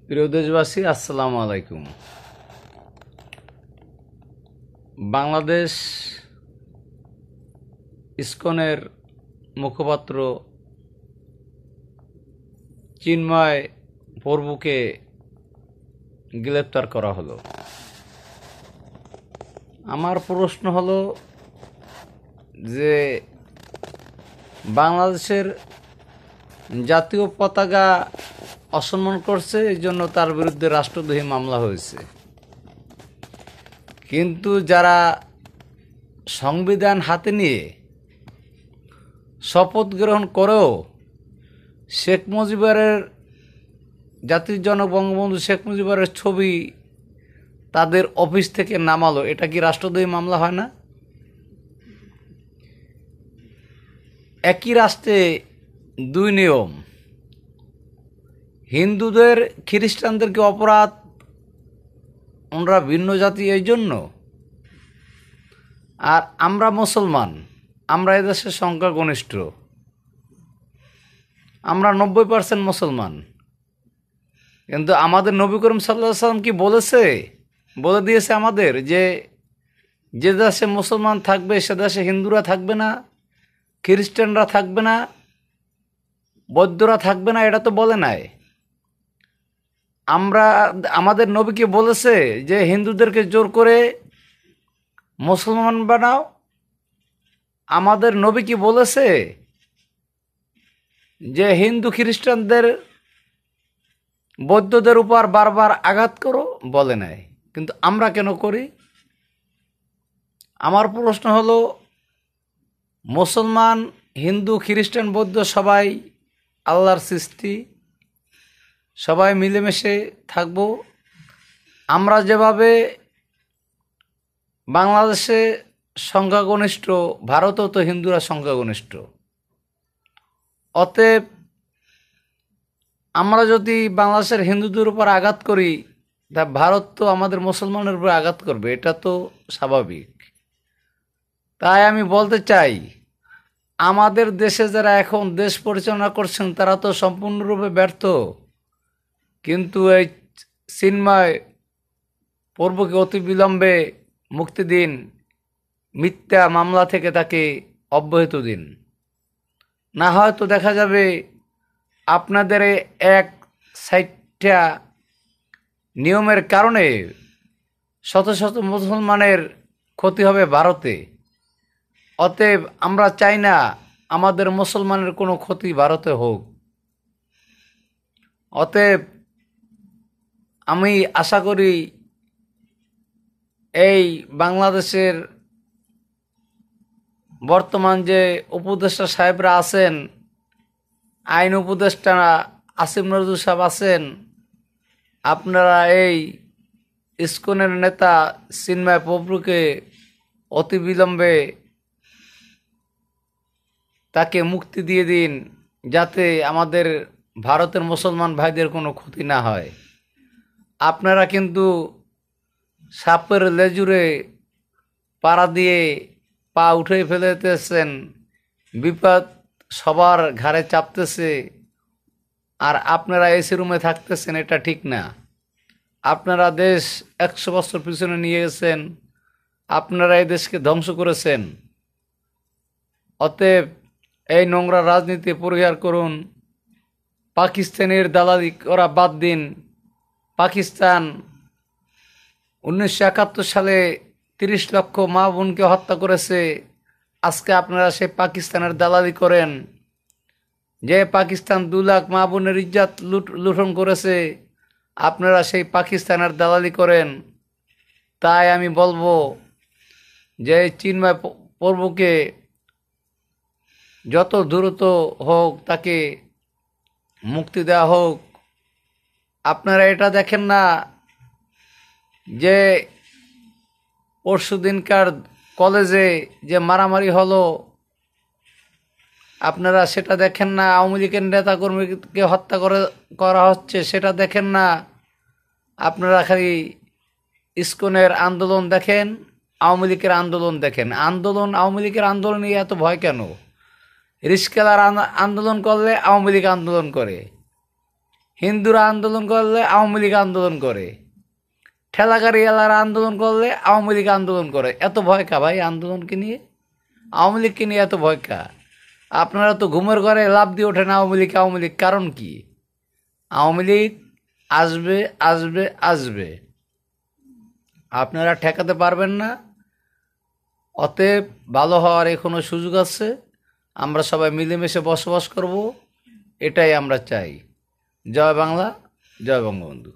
প্রিয় দেশবাসী, আসসালামু আলাইকুম। বাংলাদেশ ইসকনের মুখপাত্র চিন্ময় প্রভুকে গ্রেপ্তার করা হলো। আমার প্রশ্ন হলো যে বাংলাদেশের জাতীয় পতাকা অসম্মান করছে, এই জন্য তার বিরুদ্ধে রাষ্ট্রদ্রোহী মামলা হয়েছে। কিন্তু যারা সংবিধান হাতে নিয়ে শপথ গ্রহণ করেও শেখ মুজিবের জাতির জনক বঙ্গবন্ধু শেখ মুজিবের ছবি তাদের অফিস থেকে নামালো, এটা কি রাষ্ট্রদ্রোহী মামলা হয় না? একই রাষ্ট্রে দুই নিয়ম। হিন্দুদের খ্রিস্টানদেরকে অপরাধ, ওনারা ভিন্ন জাতি এই জন্য, আর আমরা মুসলমান, আমরা এদেশের সংখ্যাগরিষ্ঠ, আমরা 90% মুসলমান। কিন্তু আমাদের নবী করিম সাল্লাল্লাহু আলাইহি সাল্লাম কি বলে দিয়েছে আমাদের যে যে দেশে মুসলমান থাকবে সে দেশে হিন্দুরা থাকবে না, খ্রিস্টানরা থাকবে না, বৌদ্ধরা থাকবে না, এটা তো বলে নাই। আমাদের নবীকে বলেছে যে হিন্দুদেরকে জোর করে মুসলমান বানাও। আমাদের নবী কি বলেছে যে হিন্দু খ্রিস্টানদের বৌদ্ধদের উপর বারবার আঘাত করো? বলে নাই। কিন্তু আমরা কেন করি? আমার প্রশ্ন হলো, মুসলমান, হিন্দু, খ্রিস্টান, বৌদ্ধ সবাই আল্লাহর সৃষ্টি, সবাই মিলেমিশে থাকব। আমরা যেভাবে বাংলাদেশে সংখ্যাগরিষ্ঠ, ভারতেও তো হিন্দুরা সংখ্যাগরিষ্ঠ। অতএব আমরা যদি বাংলাদেশের হিন্দুদের উপর আঘাত করি, তা ভারত তো আমাদের মুসলমানের উপর আঘাত করবে, এটা তো স্বাভাবিক। তাই আমি বলতে চাই, আমাদের দেশে যারা এখন দেশ পরিচালনা করছেন তারা তো সম্পূর্ণরূপে ব্যর্থ। কিন্তু এই চিন্ময় প্রভুকে অতি বিলম্বে মুক্তি দিন, মিথ্যা মামলা থেকে তাকে অব্যাহতি দিন। না হয়তো দেখা যাবে আপনাদের এক সাইটটা নিয়মের কারণে শত শত মুসলমানের ক্ষতি হবে ভারতে। অতএব আমরা চাই না আমাদের মুসলমানের কোনো ক্ষতি ভারতে হোক। অতএব আমি আশা করি এই বাংলাদেশের বর্তমান যে উপদেষ্টা সাহেবরা আছেন, আইন উপদেষ্টা আসিফ নজরুল সাহেব আছেন, আপনারা এই ইসকনের নেতা চিন্ময় প্রভুকে অতি বিলম্বে তাকে মুক্তি দিয়ে দিন, যাতে আমাদের ভারতের মুসলমান ভাইদের কোনো ক্ষতি না হয়। আপনারা কিন্তু সাপের লেজুরে পাড়া দিয়ে পা উঠে ফেলেতেছেন, বিপদ সবার ঘাড়ে চাপতেছে, আর আপনারা এসি রুমে থাকতেছেন, এটা ঠিক না। আপনারা দেশ 100 বছর পিছনে নিয়ে গেছেন, আপনারা এই দেশকে ধ্বংস করেছেন। অতএব এই নোংরা রাজনীতি পরিহার করুন, পাকিস্তানের দালালি করা বাদ দিন। পাকিস্তান 1971 সালে 30 লক্ষ মা বোনকে হত্যা করেছে। আজকে আপনারা সেই পাকিস্তানের দালালি করেন। যে পাকিস্তান 2 লাখ মা বোনের ইজ্জত লুণ্ঠন করেছে, আপনারা সেই পাকিস্তানের দালালি করেন। তাই আমি বলবো যে চিন্ময় প্রভুকে যত দ্রুত হোক তাকে মুক্তি দেওয়া হোক। আপনারা এটা দেখেন না যে পরশুদিনকার কলেজে যে মারামারি হলো, আপনারা সেটা দেখেন না। আওয়ামী লীগের নেতাকর্মীকে হত্যা করা হচ্ছে, সেটা দেখেন না। আপনারা খালি ইসকনের আন্দোলন দেখেন, আওয়ামী লীগের আন্দোলন দেখেন। আওয়ামী লীগের আন্দোলন নিয়ে এত ভয় কেন? রিস্কেলার আন্দোলন করলে আওয়ামী লীগ আন্দোলন করে, হিন্দুরা আন্দোলন করলে আওয়ামী লীগ আন্দোলন করে, ঠেলাগাড়ি এলারা আন্দোলন করলে আওয়ামী লীগ আন্দোলন করে। এত ভয় কা ভাই আন্দোলনকে নিয়ে, আওয়ামী লীগকে নিয়ে এত ভয় কা? আপনারা তো ঘুমের ঘরে লাভ দিয়ে ওঠেন আওয়ামী লীগ আওয়ামী লীগ, কারণ কি? আওয়ামী লীগ আসবে আসবে আসবে, আপনারা ঠেকাতে পারবেন না। অতএব ভালো হওয়ার এখনো সুযোগ আছে, আমরা সবাই মিলেমিশে বসবাস করব, এটাই আমরা চাই। জয় বাংলা, জয় বঙ্গবন্ধু।